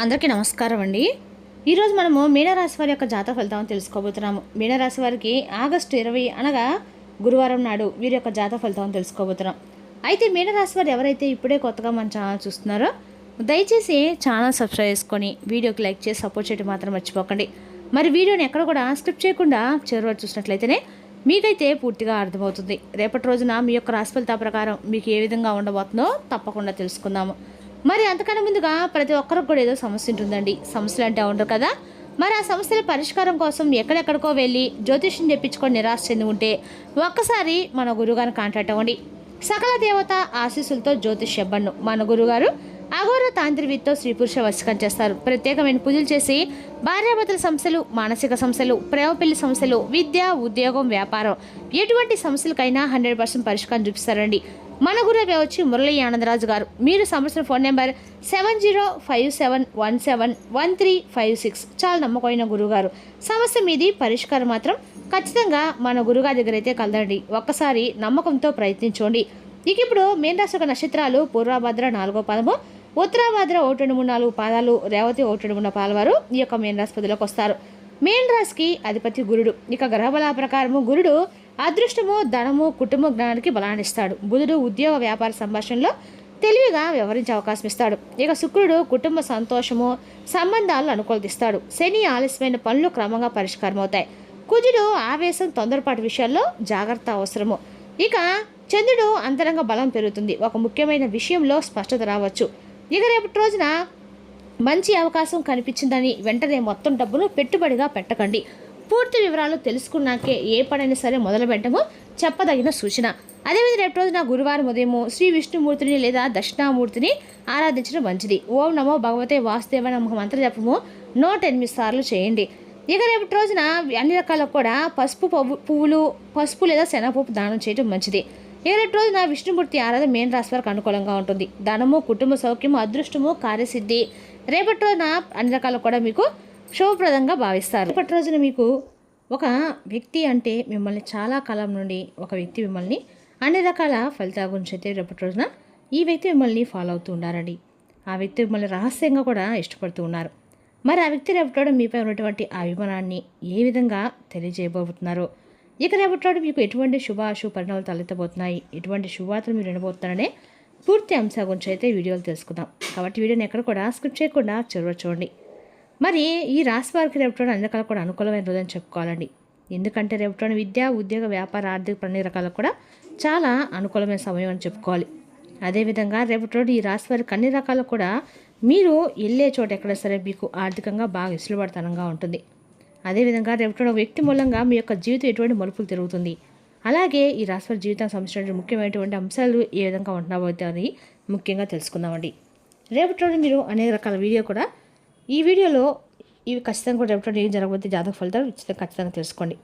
అందరికీ నమస్కారం అండి. ఈరోజు మనము మీనరాశి వారి యొక్క జాతక ఫలితాలను తెలుసుకోబోతున్నాము. మీనరాశి వారికి ఆగస్టు 20 అనగా గురువారం నాడు వీరి యొక్క జాతక ఫలితాలను తెలుసుకోబోతున్నాం. అయితే మీనరాశి వారు ఎవరైతే ఇప్పుడే కొత్తగా మన ఛానల్ చూస్తున్నారో దయచేసి ఛానల్ సబ్స్క్రైబ్ చేసుకొని వీడియోకి లైక్ చేసి సపోర్ట్ చేయడం మాత్రం మర్చిపోకండి. మరి వీడియోని ఎక్కడ కూడా స్కిప్ చేయకుండా చివరి వరకు చూసినట్లయితేనే మీకైతే పూర్తిగా అర్థమవుతుంది. రేపటి రోజున మీ యొక్క రాశి ఫలితాల ప్రకారం మీకు ఏ విధంగా ఉండబోతుందో తప్పకుండా తెలుసుకుందాము. మరి అంతకన్నా ముందుగా ప్రతి ఒక్కరికి కూడా ఏదో సమస్య ఉంటుందండి. సమస్యలు అంటే ఉండరు కదా. మరి ఆ సమస్యల పరిష్కారం కోసం ఎక్కడెక్కడికో వెళ్ళి జ్యోతిష్యం చెప్పించుకొని నిరాశ చెంది ఉంటే ఒక్కసారి మన గురువుగారిని కాంటాక్ట్ అవ్వండి. సకల దేవత ఆశీస్సులతో జ్యోతిష్యబ్బన్ను మన గురుగారు అఘోర తాంత్రివిత్తో స్త్రీ పురుష వశీకరణ చేస్తారు. ప్రత్యేకమైన పూజలు చేసి భార్యాభర్తల సమస్యలు, మానసిక సమస్యలు, ప్రేమ పెళ్లి సమస్యలు, విద్య, ఉద్యోగం, వ్యాపారం ఎటువంటి సమస్యలకైనా 100% పరిష్కారం చూపిస్తారండి. మన గురువు వచ్చి మురళీ ఆనందరాజు గారు. మీరు సమస్యల ఫోన్ నెంబర్ 7057171356. చాలా నమ్మకమైన గురువుగారు. సమస్య మీది పరిష్కారం మాత్రం ఖచ్చితంగా మన గురుగారి దగ్గర అయితే కలదండి. ఒక్కసారి నమ్మకంతో ప్రయత్నించండి. ఇక ఇప్పుడు మీన రాశి యొక్క నక్షత్రాలు పూర్వభద్ర 4వ పాదము, ఉత్తరాభద్ర 1, 2, 3, 4 పాదాలు, రేవతి 1, 2, 3 పాదాల వారు ఈ యొక్క మీన రాశిపతిలోకి వస్తారు. మీన రాశికి అధిపతి గురుడు. ఇక గ్రహబల ప్రకారము గురుడు అదృష్టము, ధనము, కుటుంబ జ్ఞానానికి బలాన్ని ఇస్తాడు. బుధుడు ఉద్యోగ వ్యాపార సంభాషణలో తెలివిగా వ్యవహరించే అవకాశం ఇస్తాడు. ఇక శుక్రుడు కుటుంబ సంతోషము, సంబంధాలను అనుకూలిస్తాడు. శని ఆలస్యమైన పనులు క్రమంగా పరిష్కారం అవుతాయి. కుజుడు ఆవేశం, తొందరపాటు విషయాల్లో జాగ్రత్త అవసరము. ఇక చంద్రుడు అంతరంగ బలం పెరుగుతుంది. ఒక ముఖ్యమైన విషయంలో స్పష్టత రావచ్చు. ఇక రేపటి రోజున మంచి అవకాశం కనిపించిందని వెంటనే మొత్తం డబ్బును పెట్టుబడిగా పెట్టకండి. పూర్తి వివరాలు తెలుసుకున్నాకే ఏ పనైనా సరే మొదలు పెట్టము చెప్పదగిన సూచన. అదేవిధంగా రేపు రోజున గురువారం ఉదయము శ్రీ విష్ణుమూర్తిని లేదా దక్షిణామూర్తిని ఆరాధించడం మంచిది. ఓం నమో భగవతే వాసుదేవ నమః మంత్ర జపము 108 సార్లు చేయండి. ఇక రేపటి రోజున అన్ని రకాలకు కూడా పసుపు లేదా శనగపప్పు దానం చేయడం మంచిది. ఇక రేపు రోజున విష్ణుమూర్తి ఆరాధన మీన రాశి వారికి అనుకూలంగా ఉంటుంది. ధనము, కుటుంబ సౌఖ్యము, అదృష్టము, కార్యసిద్ధి రేపటి రోజున అన్ని రకాలు కూడా మీకు శుభప్రదంగా భావిస్తారు. రేపటి రోజున మీకు ఒక వ్యక్తి అంటే మిమ్మల్ని చాలా కాలం నుండి ఒక వ్యక్తి మిమ్మల్ని అన్ని రకాల ఫలితాల గురించి అయితే రేపటి రోజున ఈ వ్యక్తి మిమ్మల్ని ఫాలో అవుతూ ఉన్నారండి. ఆ వ్యక్తి మిమ్మల్ని రహస్యంగా కూడా ఇష్టపడుతూ ఉన్నారు. మరి ఆ వ్యక్తి రేపటి మీపై ఉన్నటువంటి అభిమానాన్ని ఏ విధంగా తెలియజేయబోతున్నారో, ఇక రేపటి మీకు ఎటువంటి శుభాశుభ పరిణామాలు తలెత్తబోతున్నాయి, ఎటువంటి శుభవార్తలు మీరు వినబోతున్నారనే పూర్తి అంశాల గురించి అయితే వీడియోలు తెలుసుకుందాం. కాబట్టి వీడియోని ఎక్కడ కూడా స్కిప్ చేయకుండా చివరి చూడండి. మరి ఈ రాశి వారికి రేపటి అన్ని రకాలు కూడా అనుకూలమైన రోజని చెప్పుకోవాలండి. ఎందుకంటే రేపటి విద్య, ఉద్యోగ, వ్యాపార, ఆర్థిక అన్ని రకాలకు కూడా చాలా అనుకూలమైన సమయం అని చెప్పుకోవాలి. అదేవిధంగా రేపటి రోజు ఈ రాశి వారికి అన్ని రకాలు కూడా మీరు వెళ్ళే చోట ఎక్కడ సరే మీకు ఆర్థికంగా బాగా ఇసులుబడతనంగా ఉంటుంది. అదేవిధంగా రేపటి వ్యక్తి మూలంగా మీ యొక్క జీవితం ఎటువంటి మలుపులు తిరుగుతుంది. అలాగే ఈ రాశి వారి జీవితానికి సంబంధించిన ముఖ్యమైనటువంటి అంశాలు ఏ విధంగా ఉంటున్నాబోతాయని ముఖ్యంగా తెలుసుకుందామండి. రేపటి రోజు మీరు అనేక రకాల వీడియో కూడా ఈ వీడియోలో ఇవి ఖచ్చితంగా కూడా రేపటి ఏం జరగబోతే జాతక ఫలితాలు ఖచ్చితంగా తెలుసుకోండి.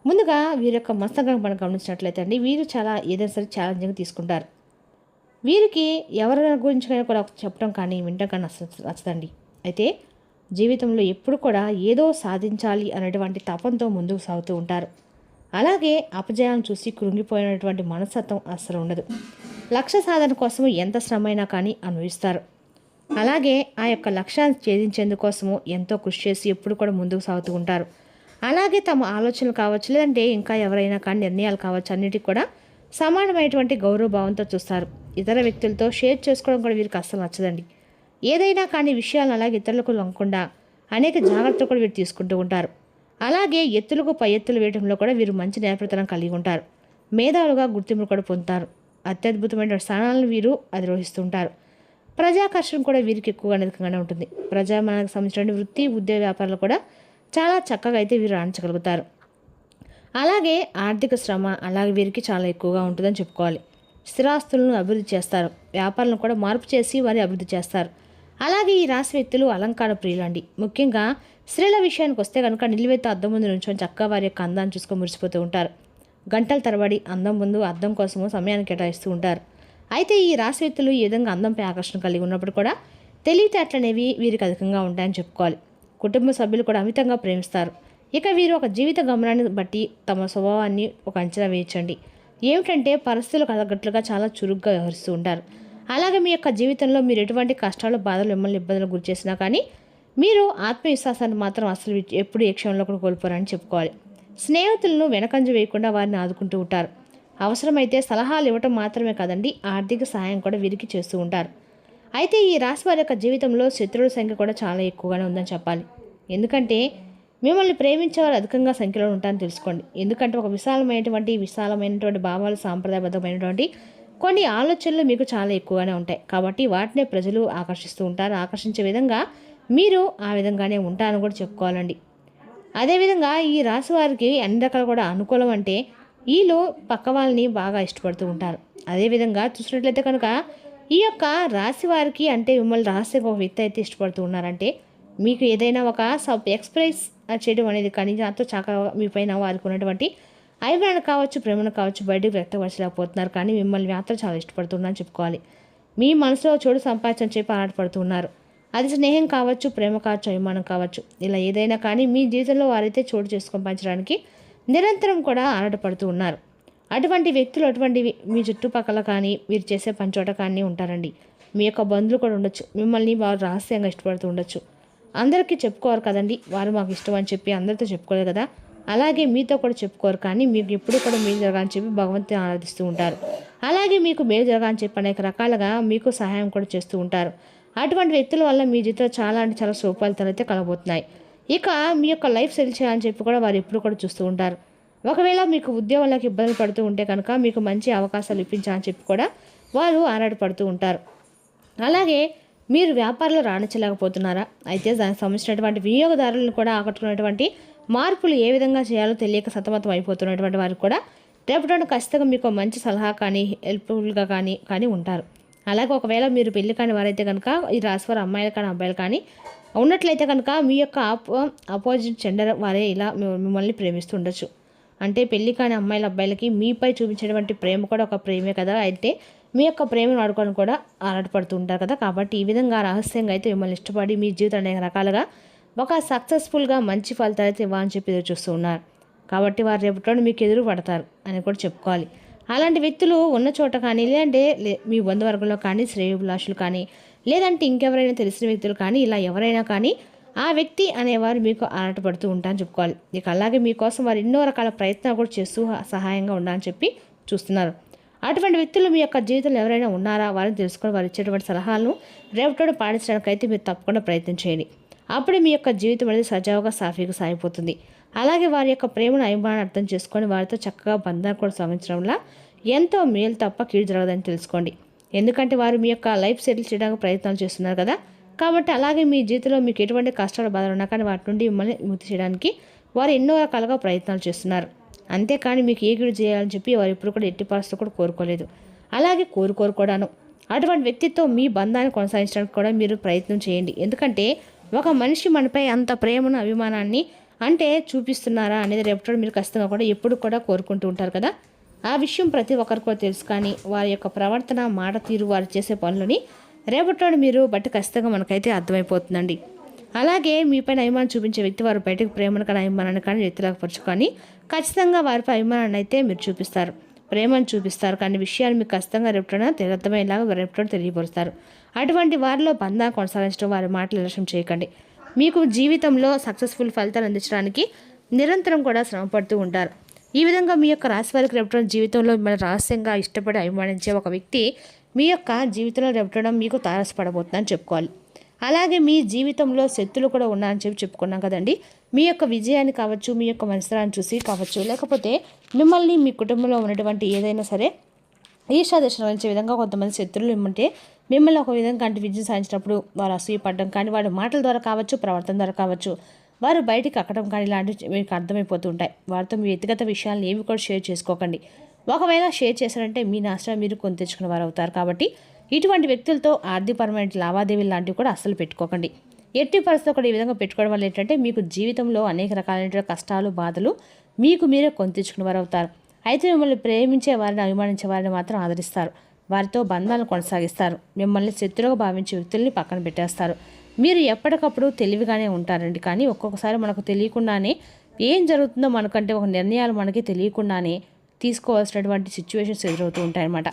ముందుగా వీరి యొక్క మనస్తత్వం మనం గమనించినట్లయితే అండి, వీరు చాలా ఏదైనా సరే ఛాలెంజింగ్గా తీసుకుంటారు. వీరికి ఎవరి గురించి కూడా చెప్పడం కానీ వినడం కానీ నచ్చదండి. అయితే జీవితంలో ఎప్పుడు కూడా ఏదో సాధించాలి అనేటువంటి తపంతో ముందుకు సాగుతూ ఉంటారు. అలాగే అపజయాలను చూసి కృంగిపోయినటువంటి మనస్తత్వం అస్సలు ఉండదు. లక్ష్య సాధన కోసం ఎంత శ్రమైనా కానీ అనుభవిస్తారు. అలాగే ఆ యొక్క లక్ష్యాన్ని ఛేదించేందుకోసము ఎంతో కృషి చేసి ఎప్పుడు కూడా ముందుకు సాగుతూ ఉంటారు. అలాగే తమ ఆలోచనలు కావచ్చు, లేదంటే ఇంకా ఎవరైనా కానీ నిర్ణయాలు కావచ్చు, అన్నిటికీ కూడా సమానమైనటువంటి గౌరవభావంతో చూస్తారు. ఇతర వ్యక్తులతో షేర్ చేసుకోవడం కూడా వీరికి అస్సలు నచ్చదండి. ఏదైనా కానీ విషయాలను అలాగే ఇతరులకు లొంగకుండా అనేక జాగ్రత్తలు కూడా వీరు తీసుకుంటూ ఉంటారు. అలాగే ఎత్తులకు పై ఎత్తులు వేయడంలో కూడా వీరు మంచి నేర్పరితనం కలిగి ఉంటారు. మేధావులుగా గుర్తింపు కూడా పొందుతారు. అత్యద్భుతమైన స్థానాలను వీరు అధిరోహిస్తుంటారు. ప్రజాకర్షణ కూడా వీరికి ఎక్కువగా అధికంగానే ఉంటుంది. ప్రజామానానికి సంబంధించిన వృత్తి, ఉద్యోగ వ్యాపారాలు కూడా చాలా చక్కగా అయితే వీరు రాణించగలుగుతారు. అలాగే ఆర్థిక శ్రమ అలాగే వీరికి చాలా ఎక్కువగా ఉంటుందని చెప్పుకోవాలి. స్థిరాస్తులను అభివృద్ధి చేస్తారు. వ్యాపారాలను కూడా మార్పు చేసి వారి అభివృద్ధి చేస్తారు. అలాగే ఈ రాశి వ్యక్తులు అలంకార ప్రియులు అండి. ముఖ్యంగా స్త్రీల విషయానికి వస్తే కనుక నిలువెత్తు అద్దం ముందు నుంచొని చక్కగా వారి యొక్క అందాన్ని చూసుకొని మురిసిపోతూ ఉంటారు. గంటల తరబడి అందం ముందు అద్దం కోసము సమయాన్ని కేటాయిస్తూ ఉంటారు. అయితే ఈ రాశి వ్యక్తులు ఈ విధంగా అందంపై ఆకర్షణ కలిగి ఉన్నప్పుడు కూడా తెలివితేటలనేవి వీరికి అధికంగా ఉంటాయని చెప్పుకోవాలి. కుటుంబ సభ్యులు కూడా అమితంగా ప్రేమిస్తారు. ఇక వీరు ఒక జీవిత గమనాన్ని బట్టి తమ స్వభావాన్ని ఒక అంచనా వేయించండి. ఏమిటంటే పరిస్థితులకు తగ్గట్లుగా చాలా చురుగ్గా వ్యవహరిస్తూ ఉంటారు. అలాగే మీ యొక్క జీవితంలో మీరు ఎటువంటి కష్టాలు బాధలు మిమ్మల్ని ఇబ్బందులకు గురి చేసినా కానీ మీరు ఆత్మవిశ్వాసాన్ని మాత్రం అసలు ఎప్పుడు ఏ క్షణంలో కూడా కోల్పోరని చెప్పుకోవాలి. స్నేహితులను వెనకంజ వేయకుండా వారిని ఆదుకుంటూ ఉంటారు. అవసరమైతే సలహాలు ఇవ్వటం మాత్రమే కాదండి, ఆర్థిక సహాయం కూడా వీరికి చేస్తూ ఉంటారు. అయితే ఈ రాశి వారి యొక్క జీవితంలో శత్రువుల సంఖ్య కూడా చాలా ఎక్కువగానే ఉందని చెప్పాలి. ఎందుకంటే మిమ్మల్ని ప్రేమించేవారు అధికంగా సంఖ్యలో ఉంటారని తెలుసుకోండి. ఎందుకంటే ఒక విశాలమైనటువంటి భావాలు, సాంప్రదాయబద్ధమైనటువంటి కొన్ని ఆలోచనలు మీకు చాలా ఎక్కువగానే ఉంటాయి. కాబట్టి వాటినే ప్రజలు ఆకర్షిస్తూ ఉంటారు. ఆకర్షించే విధంగా మీరు ఆ విధంగానే ఉంటారని కూడా చెప్పుకోవాలండి. అదేవిధంగా ఈ రాశి వారికి అన్ని రకాలు కూడా అనుకూలం అంటే వీళ్ళు పక్క వాళ్ళని బాగా ఇష్టపడుతూ ఉంటారు. అదేవిధంగా చూసినట్లయితే కనుక ఈ యొక్క రాశి వారికి అంటే మిమ్మల్ని రహస్యంగా ఒక వ్యక్తి అయితే ఇష్టపడుతూ ఉన్నారంటే మీకు ఏదైనా ఒక ఎక్స్ప్రెస్ చేయడం అనేది కానీ దాంతో చక్కగా మీ పైన వారికి ఉన్నటువంటి అభిమానం కావచ్చు, ప్రేమను కావచ్చు బయటకు వ్యక్తపరచలేకపోతున్నారు. కానీ మిమ్మల్ని మాత్రం చాలా ఇష్టపడుతున్నారని చెప్పుకోవాలి. మీ మనసులో చోటు సంపాదించని చెప్పి ఆరాటపడుతున్నారు. అది స్నేహం కావచ్చు, ప్రేమ కావచ్చు, అభిమానం కావచ్చు, ఇలా ఏదైనా కానీ మీ జీవితంలో వారైతే చోటు చేసుకొని పంచడానికి నిరంతరం కూడా ఆరాటపడుతూ ఉన్నారు. అటువంటి వ్యక్తులు అటువంటివి మీ చుట్టుపక్కల కానీ మీరు చేసే పని చోట కానీ ఉంటారండి. మీ యొక్క బంధువులు కూడా ఉండొచ్చు. మిమ్మల్ని వారు రహస్యంగా ఇష్టపడుతూ ఉండొచ్చు. అందరికీ చెప్పుకోరు కదండి, వారు మాకు ఇష్టం అని చెప్పి అందరితో చెప్పుకోలేదు కదా. అలాగే మీతో కూడా చెప్పుకోరు, కానీ మీకు ఎప్పుడు కూడా మేలు జరగాలని చెప్పి భగవంతుని ఆరాధిస్తూ ఉంటారు. అలాగే మీకు మేలు జరగాలని చెప్పి అనేక రకాలుగా మీకు సహాయం కూడా చేస్తూ ఉంటారు. అటువంటి వ్యక్తుల వల్ల మీ జీవితంలో చాలా అంటే చాలా శుభఫలితాలు అయితే కలగబోతున్నాయి. ఇక మీ యొక్క లైఫ్ సెటిల్ చేయాలని చెప్పి కూడా వారు ఎప్పుడు కూడా చూస్తూ ఉంటారు. ఒకవేళ మీకు ఉద్యోగాలకు ఇబ్బంది పడుతూ ఉంటే కనుక మీకు మంచి అవకాశాలు ఇప్పించాలని చెప్పి కూడా వారు ఆరాటపడుతూ ఉంటారు. అలాగే మీరు వ్యాపారంలో రాణించలేకపోతున్నారా? అయితే దానికి సంబంధించినటువంటి వినియోగదారులను కూడా ఆకట్టుకున్నటువంటి మార్పులు ఏ విధంగా చేయాలో తెలియక సతమతం అయిపోతున్నటువంటి వారికి కూడా రేపటి ఖచ్చితంగా మీకు మంచి సలహా కానీ హెల్ప్ఫుల్గా కానీ ఉంటారు. అలాగే ఒకవేళ మీరు పెళ్లి కాని వారైతే కనుక ఈ రాశివారు అమ్మాయిలు కానీ అబ్బాయిలు కానీ ఉన్నట్లయితే కనుక మీ యొక్క అపోజిట్ జెండర్ వారే ఇలా మిమ్మల్ని ప్రేమిస్తూ ఉండొచ్చు. అంటే పెళ్లి కాని అమ్మాయిల అబ్బాయిలకి మీపై చూపించేటువంటి ప్రేమ కూడా ఒక ప్రేమే కదా. అయితే మీ యొక్క ప్రేమను వాడుకొని కూడా ఆరాటపడుతూ ఉంటారు కదా. కాబట్టి ఈ విధంగా రహస్యంగా అయితే మిమ్మల్ని ఇష్టపడి మీ జీవితం అనేక రకాలుగా ఒక సక్సెస్ఫుల్గా మంచి ఫలితాలు అయితే ఇవ్వాలని చెప్పి ఎదురు చూస్తూ ఉన్నారు. కాబట్టి వారు రేపటి మీకు ఎదురు పడతారు అని కూడా చెప్పుకోవాలి. అలాంటి వ్యక్తులు ఉన్న చోట కానీ లేదంటే మీ బంధువర్గంలో కానీ శ్రేయోభిలాషులు కానీ లేదంటే ఇంకెవరైనా తెలిసిన వ్యక్తులు కానీ ఇలా ఎవరైనా కానీ ఆ వ్యక్తి అనేవారు మీకు ఆరాటపడుతూ ఉంటారని చెప్పుకోవాలి. ఇక అలాగే మీకోసం వారు ఎన్నో రకాల ప్రయత్నాలు కూడా చేస్తూ సహాయంగా ఉండాలని చెప్పి చూస్తున్నారు. అటువంటి వ్యక్తులు మీ యొక్క జీవితంలో ఎవరైనా ఉన్నారా వారిని తెలుసుకొని వారు ఇచ్చేటువంటి సలహాలను రేపటి పాటించడానికైతే మీరు తప్పకుండా ప్రయత్నం చేయండి. అప్పుడే మీ యొక్క జీవితం అనేది సజావుగా సాఫీగా సాగిపోతుంది. అలాగే వారి యొక్క ప్రేమను అభిమానాన్ని అర్థం చేసుకొని వారితో చక్కగా బంధాన్ని కూడా సాగించడం వల్ల ఎంతో మేలు తప్ప కీడు జరగదని తెలుసుకోండి. ఎందుకంటే వారు మీ యొక్క లైఫ్ సెటిల్ చేయడానికి ప్రయత్నాలు చేస్తున్నారు కదా. కాబట్టి అలాగే మీ జీవితంలో మీకు ఎటువంటి కష్టాలు బాధలు ఉన్నా కానీ వాటి నుండి మిమ్మల్ని విముక్తి చేయడానికి వారు ఎన్నో రకాలుగా ప్రయత్నాలు చేస్తున్నారు. అంతేకాని మీకు ఏ కీడు చేయాలని చెప్పి వారు ఇప్పుడు కూడా ఎట్టి పరిస్థితులు కూడా కోరుకోలేదు. అలాగే కోరుకోరు కూడాను. అటువంటి వ్యక్తితో మీ బంధాన్ని కొనసాగించడానికి కూడా మీరు ప్రయత్నం చేయండి. ఎందుకంటే ఒక మనిషి మనపై అంత ప్రేమను అభిమానాన్ని అంటే చూపిస్తున్నారా అనేది రేపటి మీరు ఖచ్చితంగా కూడా ఎప్పుడు కూడా కోరుకుంటూ ఉంటారు కదా. ఆ విషయం ప్రతి ఒక్కరికి కూడా తెలుసు. కానీ వారి యొక్క ప్రవర్తన, మాట తీరు, వారు చేసే పనులని రేపటి మీరు బట్టి ఖచ్చితంగా మనకైతే అర్థమైపోతుందండి. అలాగే మీపైన అభిమానం చూపించే వ్యక్తి వారు బయటకు ప్రేమను కానీ అభిమానాన్ని కానీ వ్యక్తిలాగపరచు కానీ ఖచ్చితంగా వారిపై అభిమానాన్ని అయితే మీరు చూపిస్తారు, ప్రేమను చూపిస్తారు. కానీ విషయాలు మీకు ఖచ్చితంగా రేపటి అర్థమయ్యేలాగా రేపటి తెలియపరుస్తారు. అటువంటి వారిలో బంధాన్ని కొనసాగించడం, వారి మాటలు నిర్లక్ష్యం చేయకండి. మీకు జీవితంలో సక్సెస్ఫుల్ ఫలితాలు అందించడానికి నిరంతరం కూడా శ్రమపడుతూ ఉంటారు. ఈ విధంగా మీ యొక్క రాశి వారికి రేపటి జీవితంలో మిమ్మల్ని రహస్యంగా ఇష్టపడి అభిమానించే ఒక వ్యక్తి మీ యొక్క జీవితంలో రేపటం మీకు తారసపడబోతుందని చెప్పుకోవాలి. అలాగే మీ జీవితంలో శత్రులు కూడా ఉన్నారని చెప్పుకున్నాం కదండి. మీ యొక్క విజయాన్ని కావచ్చు, మీ యొక్క మంచితనాన్ని చూసి కావచ్చు, లేకపోతే మిమ్మల్ని మీ కుటుంబంలో ఉన్నటువంటి ఏదైనా సరే ఈర్ష్యా దర్శనం వహించే విధంగా కొంతమంది శత్రువులు ఏమంటే మిమ్మల్ని ఒక విధంగా అంటే విజయం సాధించినప్పుడు వారు అసూయపడడం కానీ వారి మాటల ద్వారా కావచ్చు, ప్రవర్తన ద్వారా కావచ్చు, వారు బయటికి అక్కడం కానీ ఇలాంటివి మీకు అర్థమైపోతూ ఉంటాయి. వారితో మీ వ్యక్తిగత విషయాలను ఏవి కూడా షేర్ చేసుకోకండి. ఒకవేళ షేర్ చేశారంటే మీ నష్టం మీరు కొని తెచ్చుకున్న వారు అవుతారు. కాబట్టి ఇటువంటి వ్యక్తులతో ఆర్థికపరమైన లావాదేవీలు లాంటివి కూడా అస్సలు పెట్టుకోకండి. ఎట్టి పరిస్థితుల్లో కూడా ఈ విధంగా పెట్టుకోవడం వల్ల ఏంటంటే మీకు జీవితంలో అనేక రకాలైన కష్టాలు, బాధలు మీకు మీరే కొని తెచ్చుకున్న వారు అవుతారు. అయితే మిమ్మల్ని ప్రేమించే వారిని, అభిమానించే వారిని మాత్రం ఆదరిస్తారు. వారితో బంధాలను కొనసాగిస్తారు. మిమ్మల్ని శత్రువుగా భావించే వ్యక్తుల్ని పక్కన పెట్టేస్తారు. మీరు ఎప్పటికప్పుడు తెలివిగానే ఉంటారండి. కానీ ఒక్కొక్కసారి మనకు తెలియకుండానే ఏం జరుగుతుందో మనకంటే ఒక నిర్ణయాలు మనకి తెలియకుండానే తీసుకోవాల్సినటువంటి సిచ్యువేషన్స్ ఎదురవుతూ ఉంటాయన్నమాట.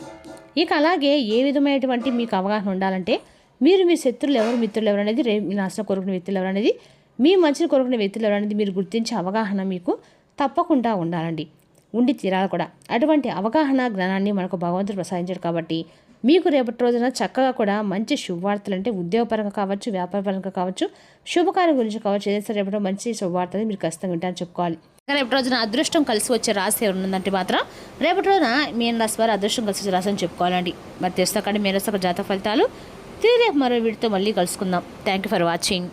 ఇక అలాగే ఏ విధమైనటువంటి మీకు అవగాహన ఉండాలంటే మీ శత్రులు ఎవరు, మిత్రులు ఎవరు అనేది, మీ నాశనం కోరుకునే వ్యక్తులు ఎవరు అనేది, మీ మంచిని కోరుకునే వ్యక్తులు ఎవరు అనేది మీరు గుర్తించే అవగాహన మీకు తప్పకుండా ఉండాలండి, ఉండి తీరాలి కూడా. అటువంటి అవగాహన జ్ఞానాన్ని మనకు భగవంతుడు ప్రసాదించాడు కాబట్టి మీకు రేపటి రోజున చక్కగా కూడా మంచి శుభవార్తలు, అంటే ఉద్యోగపరంగా కావచ్చు, వ్యాపారపరంగా కావచ్చు, శుభకార్యం గురించి కావచ్చు, ఏదైతే రేపటి మంచి శుభవార్తలు మీరు ఖచ్చితంగా వింటారని చెప్పుకోవాలి. రేపటి రోజున అదృష్టం కలిసి వచ్చే రాశి ఎవరు ఉందంటే మాత్రం రేపటి రోజున మీన రాశి వారు అదృష్టం కలిసి వచ్చే రాశి అని చెప్పుకోవాలండి. మరి తెలుస్తాకండి మీన రాశి జాతక ఫలితాలు. తిరిగి రేపు మరో వీడితో మళ్ళీ కలుసుకుందాం. Thank you for watching.